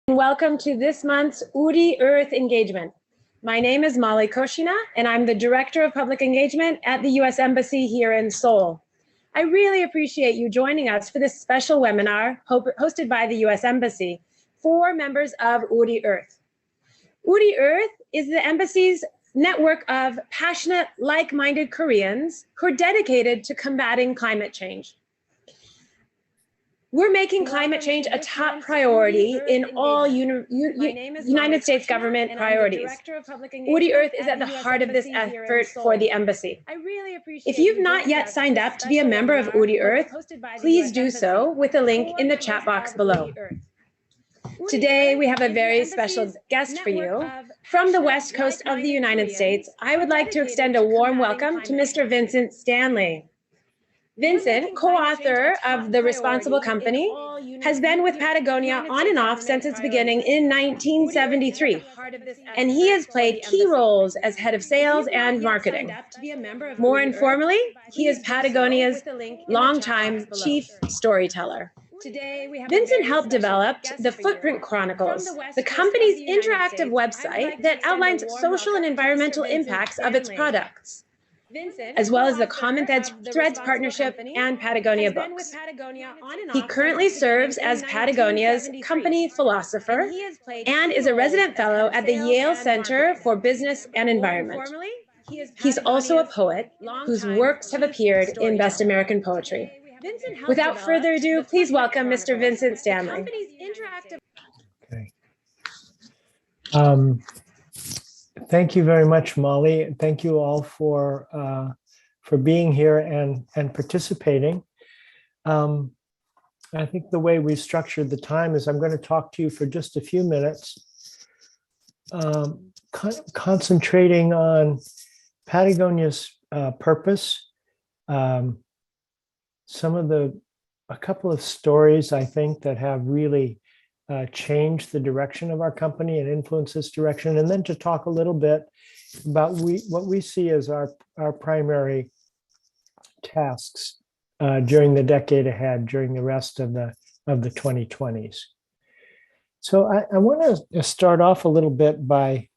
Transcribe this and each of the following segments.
Welcome to this month's OORI Earth Engagement. My name is Molly Koshina, and I'm the Director of Public Engagement at the U.S. Embassy here in Seoul. I really appreciate you joining us for this special webinar hosted by the U.S. Embassy for members of OORI Earth. OORI Earth is the Embassy's network of passionate, like-minded Koreans who are dedicated to combating climate change. We're making climate change a top priority in all United States government priorities. OORI Earth is at the heart of this effort for the Embassy. If you've not yet signed up to be a member of OORI Earth, please do so with the link in the chat box below. Today, we have a very special guest for you. From the West Coast of the United States, I would like to extend a warm welcome to Mr. Vincent Stanley. Vincent, co-author of The Responsible Company, has been with Patagonia on and off since its beginning in 1973, and he has played key roles as head of sales and marketing. More informally, he is Patagonia's longtime chief storyteller. Vincent helped develop the Footprint Chronicles, the company's interactive website that outlines social and environmental impacts of its products, as well as the Common Threads Partnership and Patagonia books. He currently serves as Patagonia's company philosopher and is a resident fellow at the Yale Center for Business and Environment. He's also a poet whose works have appeared in Best American Poetry. Without further ado, please welcome Mr. Vincent Stanley. Okay. Thank you very much, Molly. Thank you all for being here and participating. I think the way we structured the time is I'm going to talk to you for just a few minutes, concentrating on Patagonia's purpose, a couple of stories I think that have really change the direction of our company and influence this direction, and then to talk a little bit about what we see as our primary tasks during the decade ahead, during the rest of the 2020s. So I want to start off a little bit by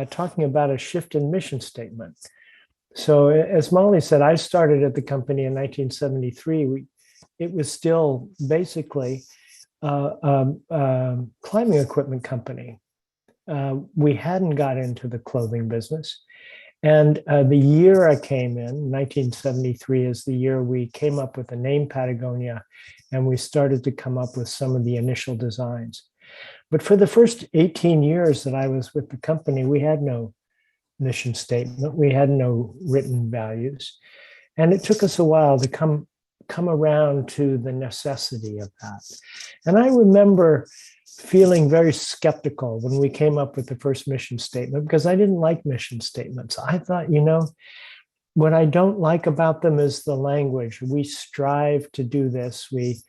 talking about a shift in mission statement. So as Molly said, I started at the company in 1973. It was still basically climbing equipment company. We hadn't got into the clothing business. And the year I came in, 1973, is the year we came up with the name Patagonia, and we started to come up with some of the initial designs. But for the first 18 years that I was with the company, we had no mission statement. We had no written values. And it took us a while to come around to the necessity of that. And I remember feeling very skeptical when we came up with the first mission statement, because I didn't like mission statements. I thought, what I don't like about them is the language. We strive to do this. We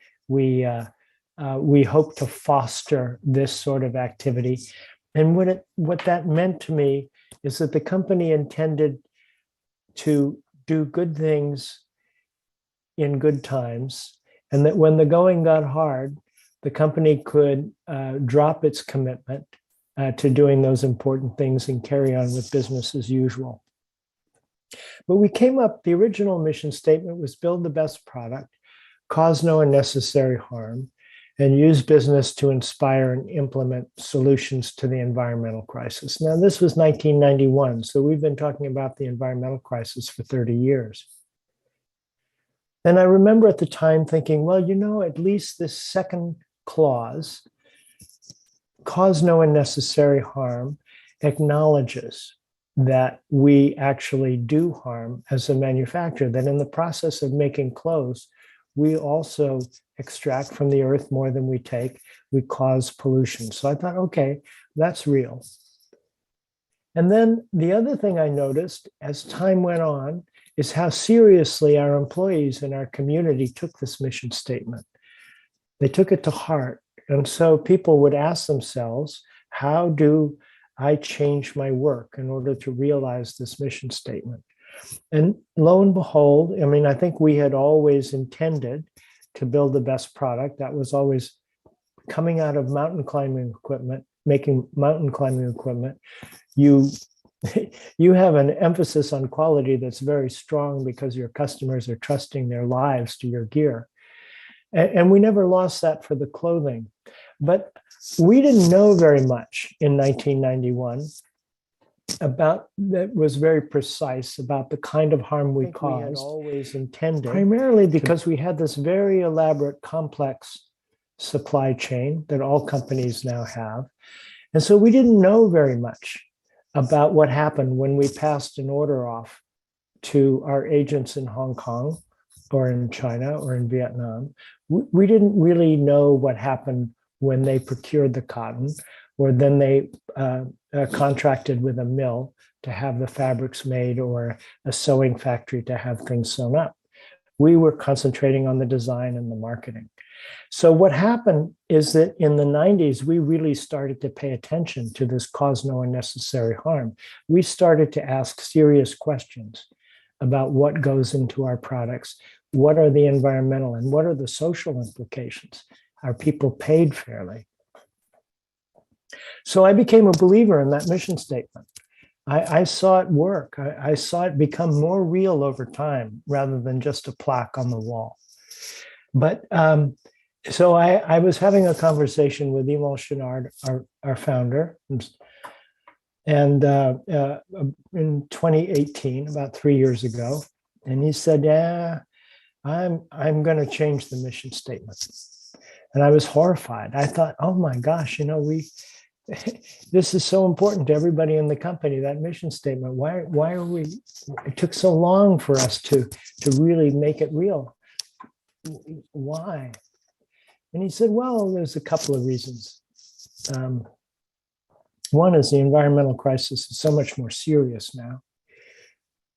hope to foster this sort of activity. And what that meant to me is that the company intended to do good things in good times, and that when the going got hard, the company could drop its commitment to doing those important things and carry on with business as usual. But we came up, the original mission statement was build the best product, cause no unnecessary harm, and use business to inspire and implement solutions to the environmental crisis. Now, this was 1991, so we've been talking about the environmental crisis for 30 years. And I remember at the time thinking, well, at least this second clause, cause no unnecessary harm, acknowledges that we actually do harm as a manufacturer, that in the process of making clothes, we also extract from the earth more than we take. We cause pollution. So I thought, okay, that's real. And then the other thing I noticed as time went on is how seriously our employees in our community took this mission statement. They took it to heart. And so people would ask themselves, how do I change my work in order to realize this mission statement? And lo and behold, I think we had always intended to build the best product. That was always coming out of mountain climbing equipment, making mountain climbing equipment, you have an emphasis on quality that's very strong because your customers are trusting their lives to your gear. And we never lost that for the clothing. But we didn't know very much in 1991 about that was very precise about the kind of harm we caused. We had always intended, primarily because we had this very elaborate, complex supply chain that all companies now have. And so we didn't know very much about what happened when we passed an order off to our agents in Hong Kong or in China or in Vietnam. We didn't really know what happened when they procured the cotton, or then they contracted with a mill to have the fabrics made, or a sewing factory to have things sewn up. We were concentrating on the design and the marketing. So what happened is that in the 90s, we really started to pay attention to this cause no unnecessary harm. We started to ask serious questions about what goes into our products, what are the environmental and what are the social implications? Are people paid fairly? So I became a believer in that mission statement. I saw it work. I saw it become more real over time rather than just a plaque on the wall. But so I was having a conversation with Yvon Chouinard, our founder, and in 2018, about 3 years ago, and he said, "Yeah, I'm going to change the mission statement." And I was horrified. I thought, "Oh my gosh, this is so important to everybody in the company, that mission statement. Why are we, it took so long for us to really make it real. Why?" And he said, "Well, there's a couple of reasons. One is the environmental crisis is so much more serious now.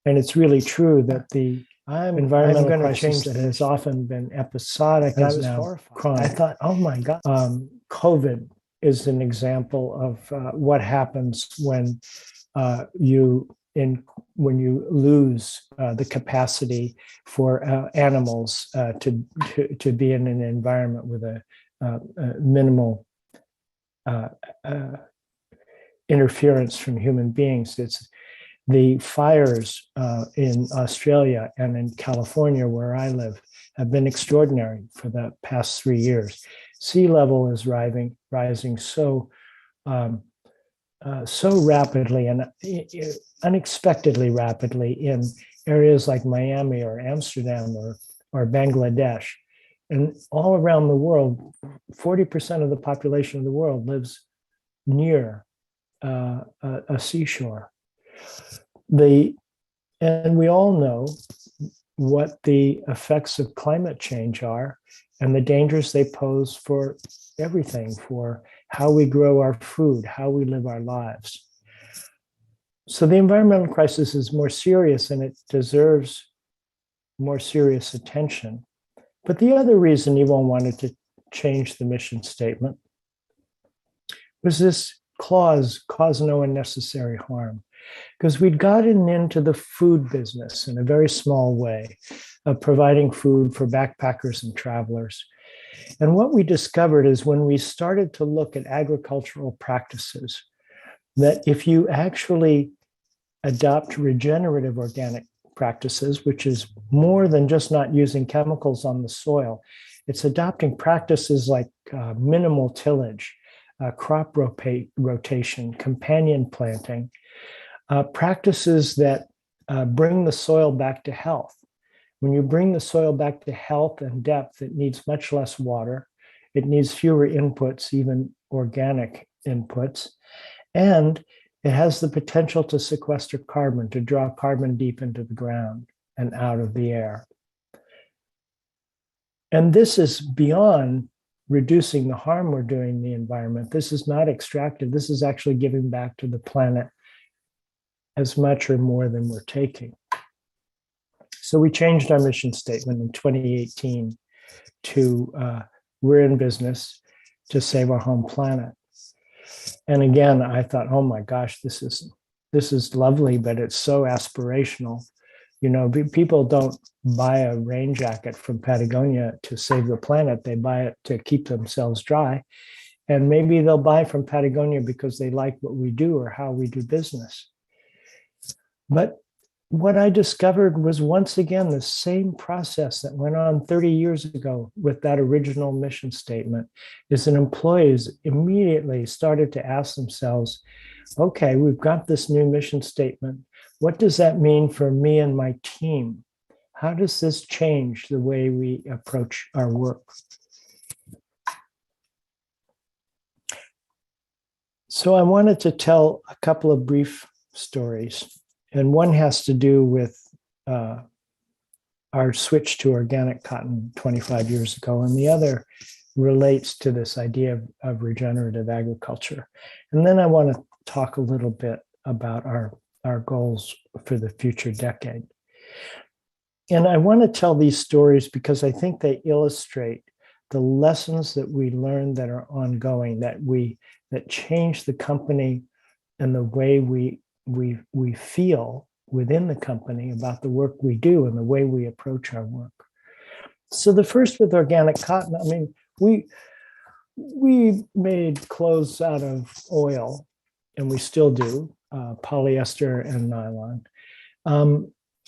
And it's really true that the environmental crisis that has often been episodic is now chronic." I thought, oh my God. COVID is an example of what happens when you lose the capacity for animals to be in an environment with a minimal interference from human beings. It's the fires in Australia and in California, where I live, have been extraordinary for the past 3 years. Sea level is rising so rapidly and unexpectedly rapidly in areas like Miami or Amsterdam or Bangladesh. And all around the world, 40% of the population of the world lives near a seashore. And we all know what the effects of climate change are and the dangers they pose for everything, for how we grow our food, how we live our lives. So the environmental crisis is more serious and it deserves more serious attention. But the other reason Yvon wanted to change the mission statement was this clause, cause no unnecessary harm. Because we'd gotten into the food business in a very small way of providing food for backpackers and travelers. And what we discovered is when we started to look at agricultural practices, that if you actually adopt regenerative organic practices, which is more than just not using chemicals on the soil, it's adopting practices like minimal tillage, crop rotation, companion planting, practices that bring the soil back to health. When you bring the soil back to health and depth, it needs much less water. It needs fewer inputs, even organic inputs. And it has the potential to sequester carbon, to draw carbon deep into the ground and out of the air. And this is beyond reducing the harm we're doing in the environment. This is not extractive. This is actually giving back to the planet as much or more than we're taking. So we changed our mission statement in 2018 to we're in business to save our home planet. And again, I thought, oh my gosh, this is lovely, but it's so aspirational. People don't buy a rain jacket from Patagonia to save the planet. They buy it to keep themselves dry. And maybe they'll buy from Patagonia because they like what we do or how we do business. But what I discovered was once again the same process that went on 30 years ago with that original mission statement, is that employees immediately started to ask themselves, okay, we've got this new mission statement. What does that mean for me and my team? How does this change the way we approach our work? So I wanted to tell a couple of brief stories, and one has to do with our switch to organic cotton 25 years ago, and the other relates to this idea of regenerative agriculture. And then I want to talk a little bit about our goals for the future decade. And I want to tell these stories because I think they illustrate the lessons that we learned that are ongoing, that change the company and the way we feel within the company about the work we do and the way we approach our work. So the first with organic cotton, I mean, we made clothes out of oil, and we still do, polyester and nylon.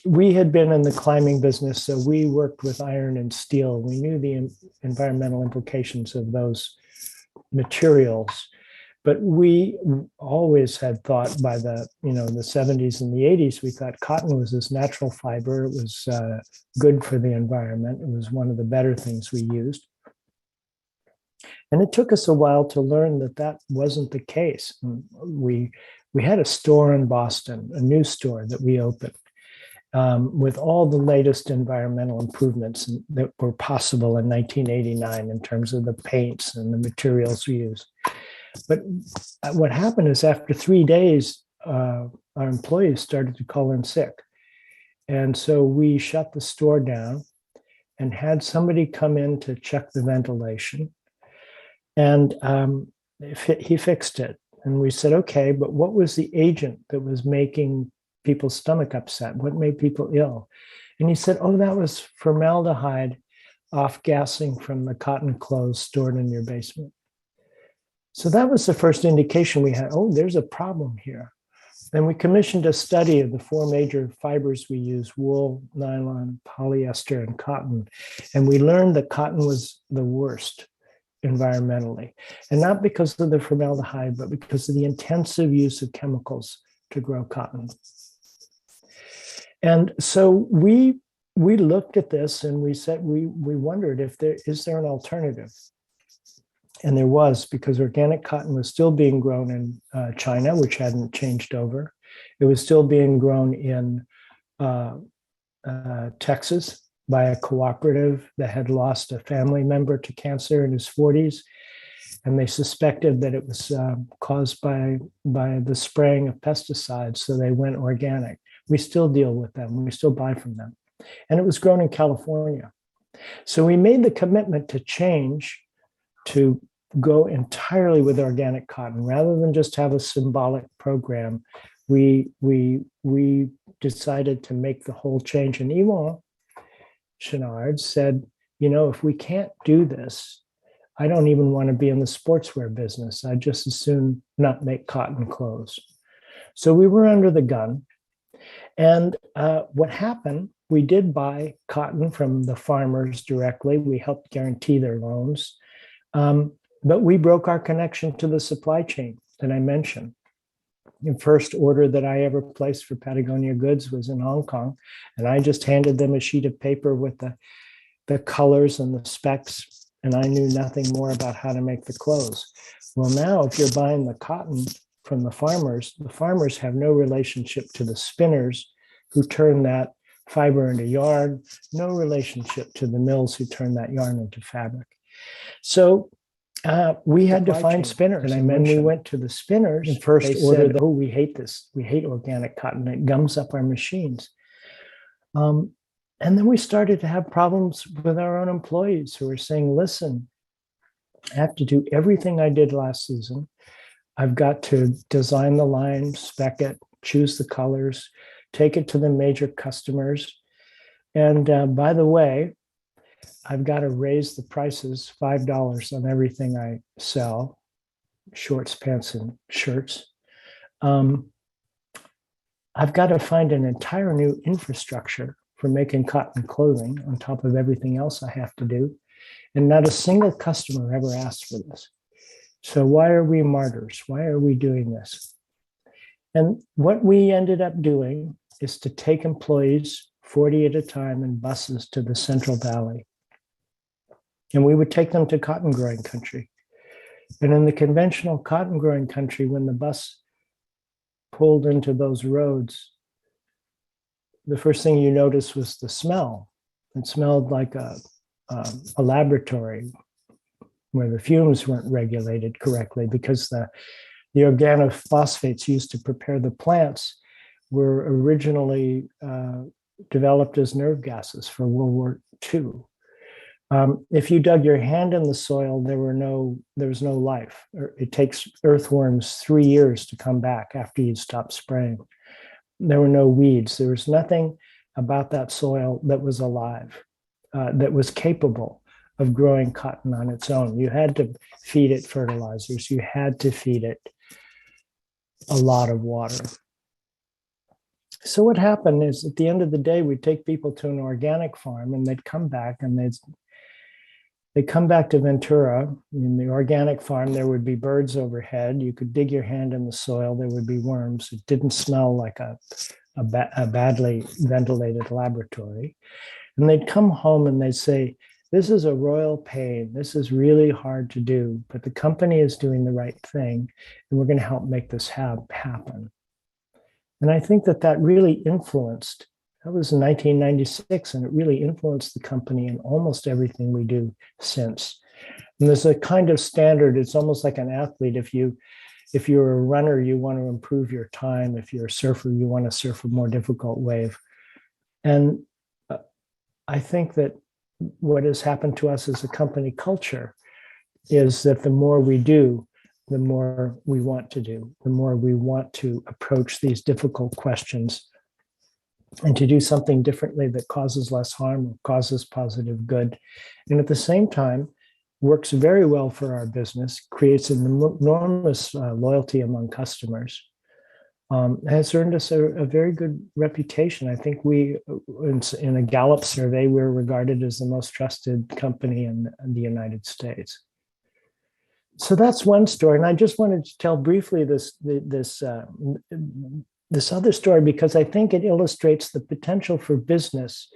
We had been in the climbing business, so we worked with iron and steel. We knew the environmental implications of those materials, but we always had thought by the 70s and the 80s, we thought cotton was this natural fiber. It was good for the environment. It was one of the better things we used. And it took us a while to learn that that wasn't the case. We had a store in Boston, a new store that we opened, with all the latest environmental improvements that were possible in 1989 in terms of the paints and the materials we use. But what happened is after 3 days, our employees started to call in sick. And so we shut the store down and had somebody come in to check the ventilation. And he fixed it. And we said, okay, but what was the agent that was making people's stomach upset? What made people ill? And he said, oh, that was formaldehyde off-gassing from the cotton clothes stored in your basement. So that was the first indication we had, oh, there's a problem here. And we commissioned a study of the 4 major fibers we use: wool, nylon, polyester, and cotton. And we learned that cotton was the worst environmentally, and not because of the formaldehyde, but because of the intensive use of chemicals to grow cotton. And so we looked at this and we said, we wondered if is there an alternative? And there was, because organic cotton was still being grown in China, which hadn't changed over. It was still being grown in Texas by a cooperative that had lost a family member to cancer in his 40s. And they suspected that it was caused by the spraying of pesticides. So they went organic. We still deal with them. We still buy from them. And it was grown in California. So we made the commitment to change, to go entirely with organic cotton rather than just have a symbolic program. We decided to make the whole change. And Yvon Chouinard said, if we can't do this, I don't even want to be in the sportswear business. I'd just as soon not make cotton clothes. So we were under the gun. And what happened, we did buy cotton from the farmers directly. We helped guarantee their loans. But we broke our connection to the supply chain that I mentioned. The first order that I ever placed for Patagonia goods was in Hong Kong, and I just handed them a sheet of paper with the colors and the specs, and I knew nothing more about how to make the clothes. Well, now if you're buying the cotton from the farmers have no relationship to the spinners who turn that fiber into yarn, no relationship to the mills who turn that yarn into fabric. So we had to find spinners. And when we went to the spinners, the first order, said, oh, we hate this. We hate organic cotton. It gums up our machines. And then we started to have problems with our own employees who were saying, listen, I have to do everything I did last season. I've got to design the line, spec it, choose the colors, take it to the major customers. And by the way, I've got to raise the prices $5 on everything I sell, shorts, pants, and shirts. I've got to find an entire new infrastructure for making cotton clothing on top of everything else I have to do. And not a single customer ever asked for this. So why are we martyrs? Why are we doing this? And what we ended up doing is to take employees 40 at a time in buses to the Central Valley. And we would take them to cotton growing country. And in the conventional cotton growing country, when the bus pulled into those roads, the first thing you noticed was the smell. It smelled like a laboratory where the fumes weren't regulated correctly, because the organophosphates used to prepare the plants were originally developed as nerve gases for World War II. If you dug your hand in the soil, there was no life. It takes earthworms 3 years to come back after you'd stopped spraying. There were no weeds. There was nothing about that soil that was alive, that was capable of growing cotton on its own. You had to feed it fertilizers. You had to feed it a lot of water. So what happened is, at the end of the day, we'd take people to an organic farm, and they'd come back, and they'd come back to Ventura. In the organic farm, there would be birds overhead. You could dig your hand in the soil. There would be worms. It didn't smell like a badly ventilated laboratory. And they'd come home and they'd say, this is a royal pain. This is really hard to do, but the company is doing the right thing, and we're going to help make this happen. And I think that really influenced, that was in 1996, and it really influenced the company in almost everything we do since. And there's a kind of standard. It's almost like an athlete. If you're a runner, you want to improve your time. If you're a surfer, you want to surf a more difficult wave. And I think that what has happened to us as a company culture is that the more we do, the more we want to do, the more we want to approach these difficult questions and to do something differently that causes less harm or causes positive good. And at the same time, works very well for our business, creates an enormous loyalty among customers, has earned us a very good reputation. I think we, in a Gallup survey, we're regarded as the most trusted company in the United States. So that's one story. And I just wanted to tell briefly this other story, because I think it illustrates the potential for business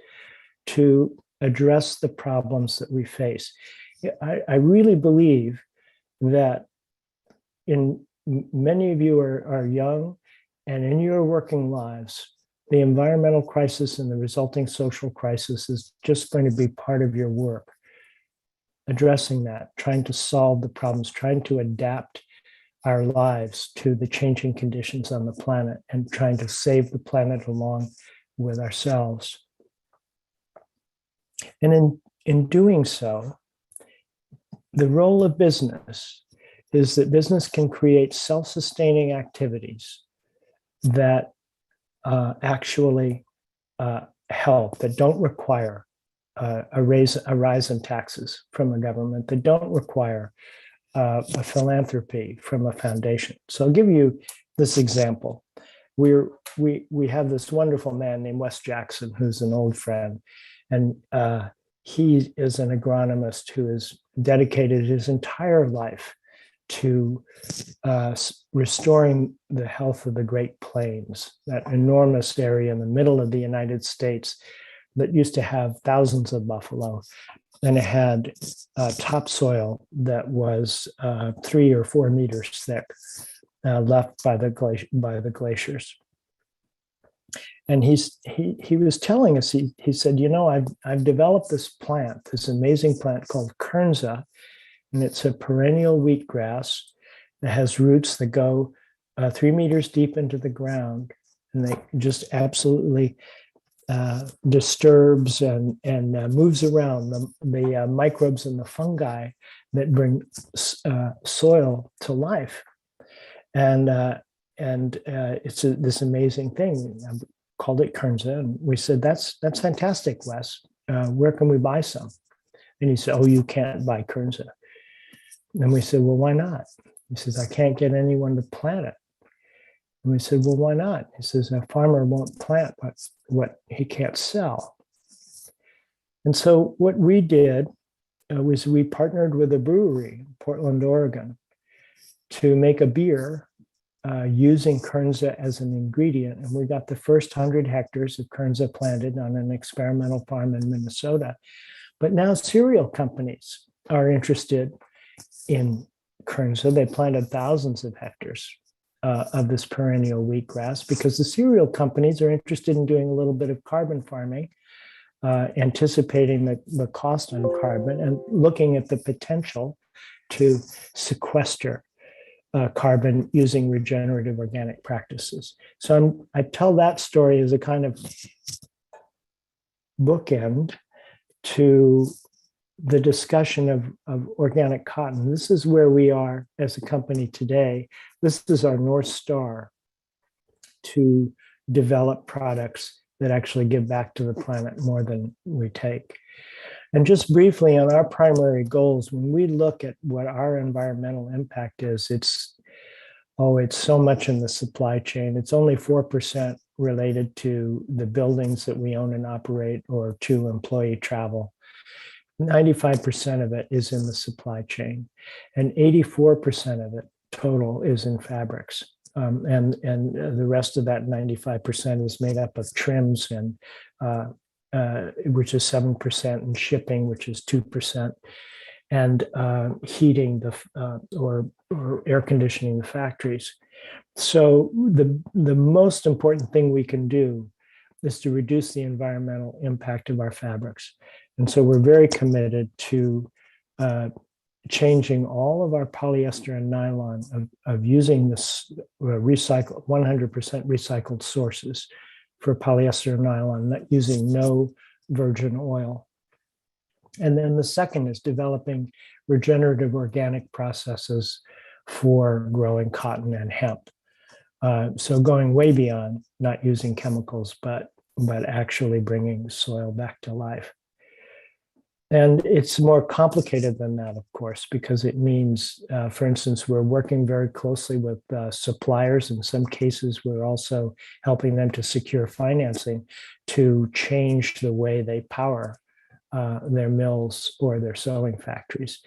to address the problems that we face. I really believe that many of you are young, and in your working lives, the environmental crisis and the resulting social crisis is just going to be part of your work. Addressing that, trying to solve the problems, trying to adapt our lives to the changing conditions on the planet, and trying to save the planet along with ourselves. And in doing so, the role of business is that business can create self-sustaining activities that actually help, that don't require a rise in taxes from a government, that don't require a philanthropy from a foundation. So I'll give you this example. We have this wonderful man named Wes Jackson, who's an old friend, and he is an agronomist who has dedicated his entire life to restoring the health of the Great Plains, that enormous area in the middle of the United States that used to have thousands of buffalo, and it had topsoil that was 3 or 4 meters thick, left by the glaciers. And he was telling us, he said, you know, I've developed this plant, this amazing plant called Kernza, and it's a perennial wheatgrass that has roots that go 3 meters deep into the ground, and they just absolutely disturbs and moves around the microbes and the fungi that bring soil to life. And it's this amazing thing. called it Kernza. And we said, that's fantastic, Wes. Where can we buy some? And he said, oh, you can't buy Kernza. And we said, well, why not? He says, I can't get anyone to plant it. And we said, well, why not? He says, a farmer won't plant what he can't sell. And so what we did was we partnered with a brewery in Portland, Oregon, to make a beer using Kernza as an ingredient. And we got the first 100 hectares of Kernza planted on an experimental farm in Minnesota. But now cereal companies are interested in Kernza. They planted thousands of hectares of this perennial wheatgrass because the cereal companies are interested in doing a little bit of carbon farming, anticipating the cost on carbon and looking at the potential to sequester carbon using regenerative organic practices. So I tell that story as a kind of bookend to the discussion of organic cotton. This is where we are as a company today. This is our North Star to develop products that actually give back to the planet more than we take. And just briefly on our primary goals, when we look at what our environmental impact is, it's so much in the supply chain. It's only 4% related to the buildings that we own and operate or to employee travel. 95% of it is in the supply chain, and 84% of it total is in fabrics. And the rest of that 95% is made up of trims and which is 7%, and shipping, which is 2%, and heating or air conditioning the factories. So the most important thing we can do is to reduce the environmental impact of our fabrics. And so we're very committed to changing all of our polyester and nylon of using this 100% recycled sources for polyester and nylon, using no virgin oil. And then the second is developing regenerative organic processes for growing cotton and hemp. So going way beyond not using chemicals, but actually bringing the soil back to life. And it's more complicated than that, of course, because it means, for instance, we're working very closely with suppliers. In some cases, we're also helping them to secure financing to change the way they power their mills or their sewing factories,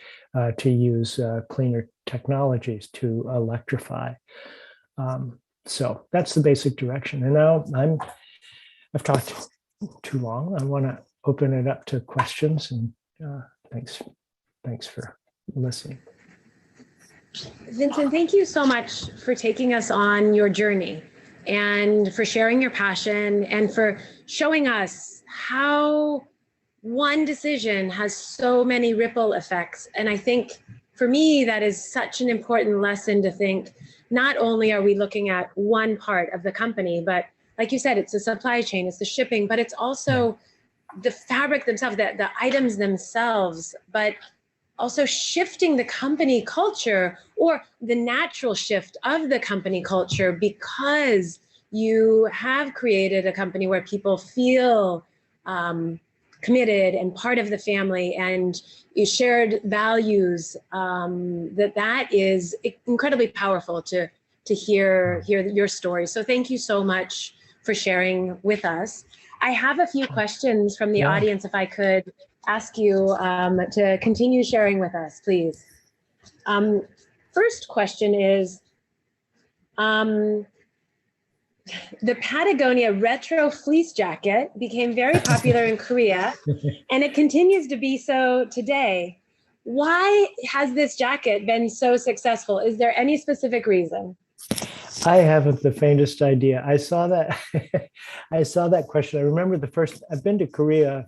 to use cleaner technologies to electrify. So that's the basic direction. And now I've talked too long. I want to open it up to questions, and thanks for listening. Vincent, thank you so much for taking us on your journey and for sharing your passion and for showing us how one decision has so many ripple effects. And I think for me, that is such an important lesson to think, not only are we looking at one part of the company, but like you said, it's the supply chain, it's the shipping, but it's also the fabric themselves, the items themselves, but also shifting the company culture or the natural shift of the company culture, because you have created a company where people feel committed and part of the family, and you shared values. That is incredibly powerful to hear your story. So thank you so much for sharing with us. I have a few questions from the audience, if I could ask you to continue sharing with us, please. First question is, the Patagonia retro fleece jacket became very popular in Korea, and it continues to be so today. Why has this jacket been so successful? Is there any specific reason? I haven't the faintest idea. I saw that. I saw that question. I remember I've been to Korea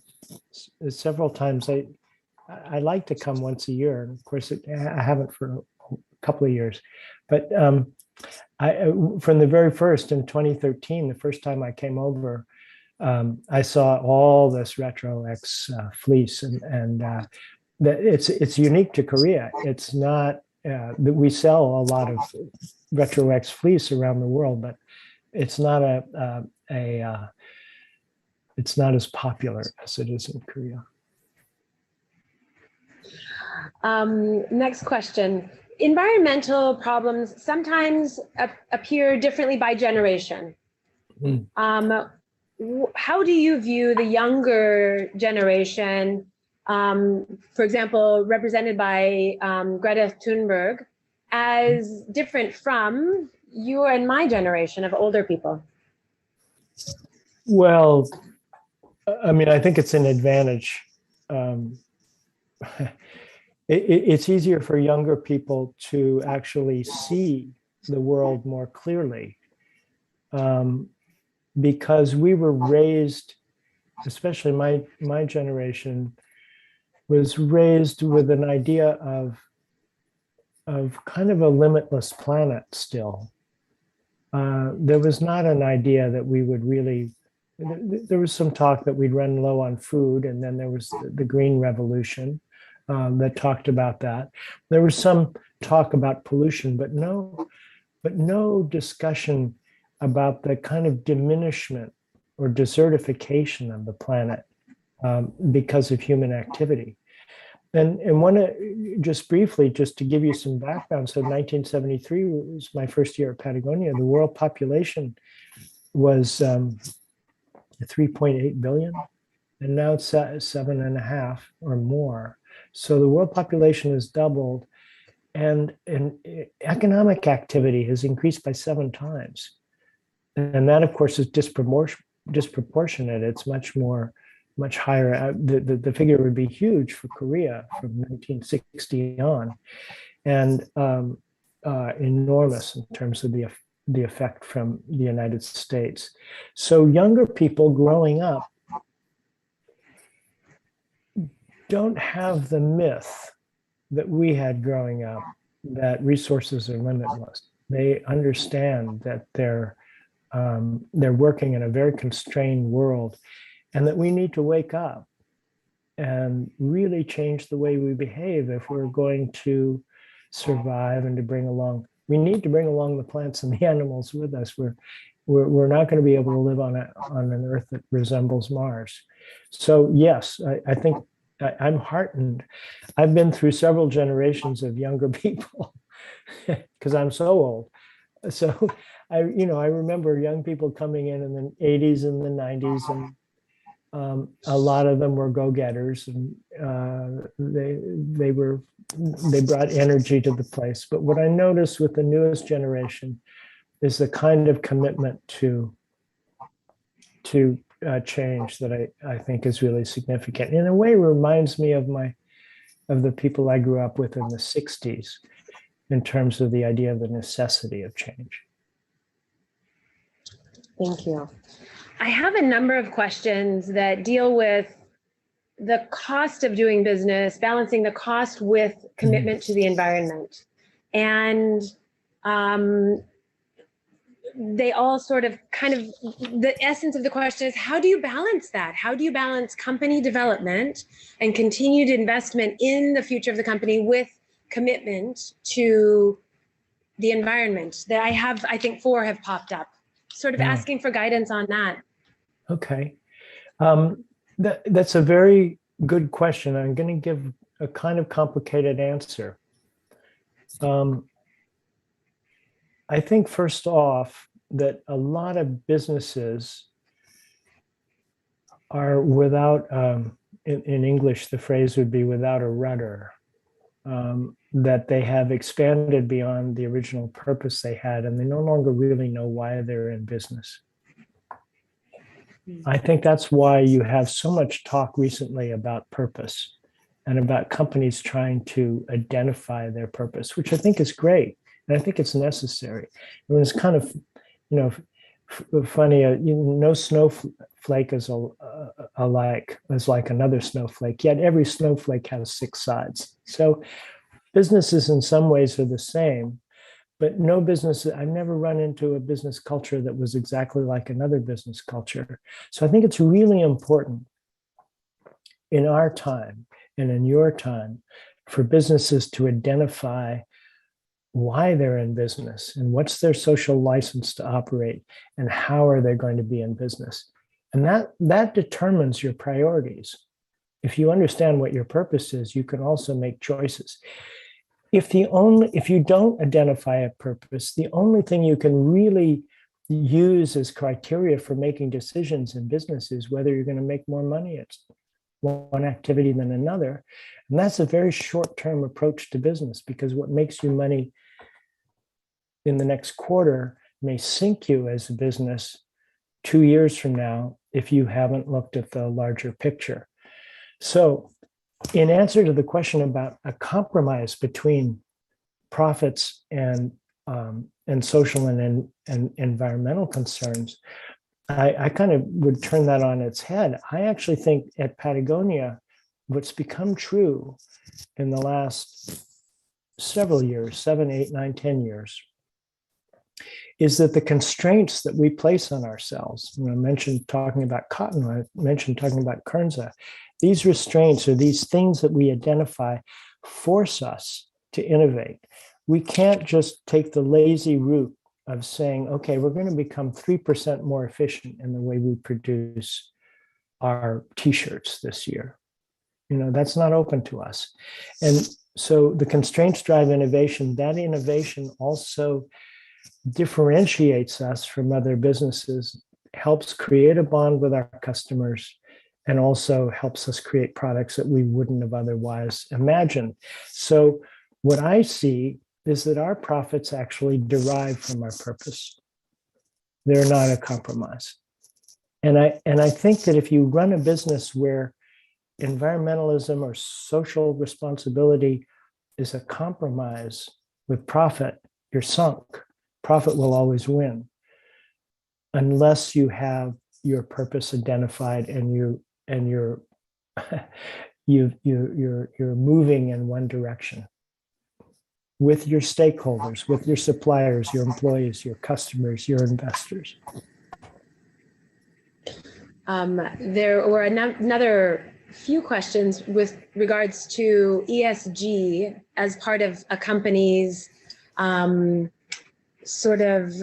several times. I like to come once a year. And of course, I haven't for a couple of years. But from the very first in 2013, the first time I came over, I saw all this Retro X fleece, and it's unique to Korea. It's not. We sell a lot of Retro X fleece around the world, but it's not a it's not as popular as it is in Korea. Next question. Environmental problems sometimes appear differently by generation. How do you view the younger generation, for example, represented by Greta Thunberg, as different from your and my generation of older people? Well, I mean, I think it's an advantage. It's easier for younger people to actually see the world more clearly, because we were raised, especially my generation, was raised with an idea of kind of a limitless planet still. There was not an idea that we would really, there was some talk that we'd run low on food, and then there was the Green Revolution that talked about that. There was some talk about pollution, but no discussion about the kind of diminishment or desertification of the planet because of human activity. And just briefly, just to give you some background, so 1973 was my first year at Patagonia. The world population was 3.8 billion, and now it's 7.5 or more. So the world population has doubled, and economic activity has increased by 7 times. And that, of course, is disproportionate. It's much higher. The figure would be huge for Korea from 1960 on, and enormous in terms of the effect from the United States. So younger people growing up don't have the myth that we had growing up that resources are limitless. They understand that they're working in a very constrained world, and that we need to wake up and really change the way we behave if we're going to survive and to bring along. We need to bring along the plants and the animals with us. We're not going to be able to live on an Earth that resembles Mars. So yes, I think I'm heartened. I've been through several generations of younger people because I'm so old. So I remember young people coming in the 80s and the 90s, and a lot of them were go-getters, and they brought energy to the place. But what I noticed with the newest generation is the kind of commitment to change that I think is really significant. In a way, reminds me of the people I grew up with in the 60s in terms of the idea of the necessity of change. Thank you. I have a number of questions that deal with the cost of doing business, balancing the cost with commitment to the environment. And they all sort of the essence of the question is, how do you balance that? How do you balance company development and continued investment in the future of the company with commitment to the environment? That I think 4 have popped up, sort of asking for guidance on that. Okay. That's a very good question. I'm going to give a kind of complicated answer. I think first off that a lot of businesses are without, in English, the phrase would be without a rudder, that they have expanded beyond the original purpose they had, and they no longer really know why they're in business. I think that's why you have so much talk recently about purpose and about companies trying to identify their purpose, which I think is great. And I think it's necessary. I mean, it's kind of, funny, no snowflake is like another snowflake, yet every snowflake has 6 sides. So businesses in some ways are the same, but no business, I've never run into a business culture that was exactly like another business culture. So I think it's really important in our time and in your time for businesses to identify why they're in business and what's their social license to operate and how are they going to be in business. And that determines your priorities. If you understand what your purpose is, you can also make choices. If you don't identify a purpose, the only thing you can really use as criteria for making decisions in business is whether you're going to make more money at one activity than another. And that's a very short-term approach to business, because what makes you money in the next quarter may sink you as a business 2 years from now if you haven't looked at the larger picture. So in answer to the question about a compromise between profits and social and environmental concerns, I kind of would turn that on its head. I actually think at Patagonia, what's become true in the last several years, 7, 8, 9, 10 years, is that the constraints that we place on ourselves, I mentioned talking about cotton, I mentioned talking about Kernza, these restraints or these things that we identify force us to innovate. We can't just take the lazy route of saying, okay, we're going to become 3% more efficient in the way we produce our t-shirts this year. That's not open to us. And so the constraints drive innovation. That innovation also differentiates us from other businesses, helps create a bond with our customers, and also helps us create products that we wouldn't have otherwise imagined. So what I see is that our profits actually derive from our purpose. They're not a compromise. And I think that if you run a business where environmentalism or social responsibility is a compromise with profit, you're sunk. Profit will always win, unless you have your purpose identified and you're moving in one direction with your stakeholders, with your suppliers, your employees, your customers, your investors. There were another few questions with regards to ESG as part of a company's sort of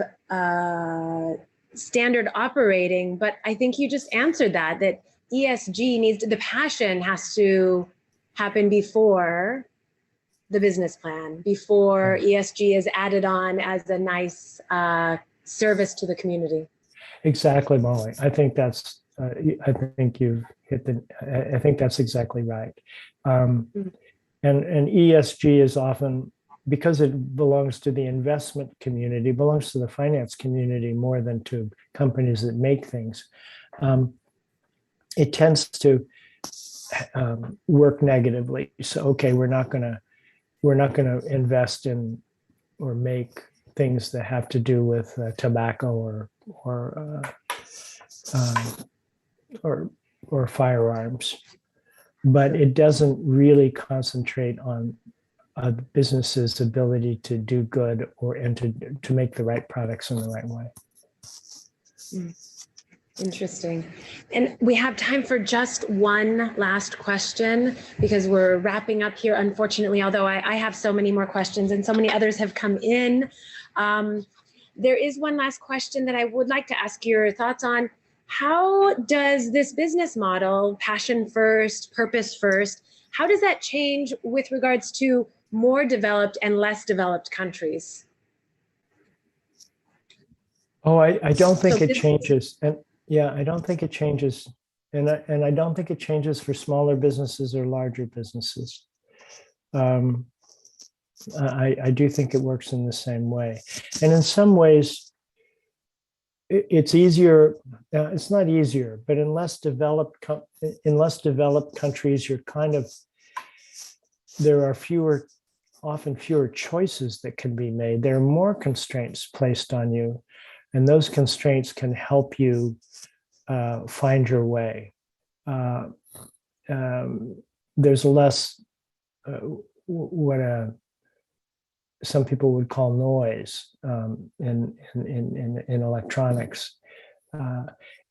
standard operating, but I think you just answered that ESG the passion has to happen before the business plan, before ESG is added on as a nice service to the community. Exactly, Molly. I think that's, I think you've hit I think that's exactly right. And ESG is often, because it belongs to the investment community, belongs to the finance community more than to companies that make things. It tends to work negatively. So, okay, we're not going to invest in or make things that have to do with tobacco or firearms, but it doesn't really concentrate on a business's ability to do good and to make the right products in the right way. Interesting. And we have time for just one last question because we're wrapping up here, unfortunately, although I have so many more questions and so many others have come in. There is one last question that I would like to ask your thoughts on. How does this business model, passion first, purpose first, how does that change with regards to more developed and less developed countries? Oh, I don't think it changes. And yeah, I don't think it changes. And I don't think it changes for smaller businesses or larger businesses. I do think it works in the same way. And in some ways, it's easier. It's not easier, but in less developed countries, you're there are often fewer choices that can be made. There are more constraints placed on you, and those constraints can help you find your way. There's less some people would call noise in electronics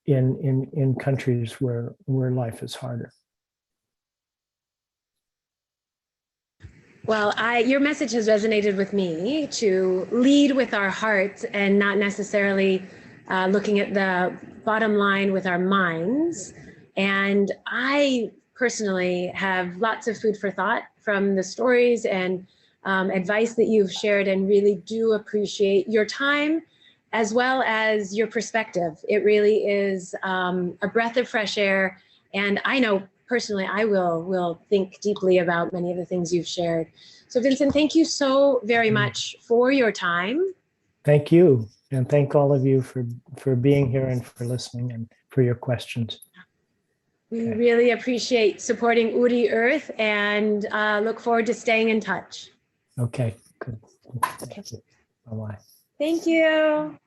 in countries where life is harder. Well, your message has resonated with me to lead with our hearts and not necessarily looking at the bottom line with our minds. And I personally have lots of food for thought from the stories and advice that you've shared, and really do appreciate your time as well as your perspective. It really is a breath of fresh air. And I know personally, I will think deeply about many of the things you've shared. So Vincent, thank you so very much for your time. Thank you. And thank all of you for being here and for listening and for your questions. We really appreciate supporting OORI Earth and look forward to staying in touch. Okay, good. Thank you. Bye-bye. Thank you.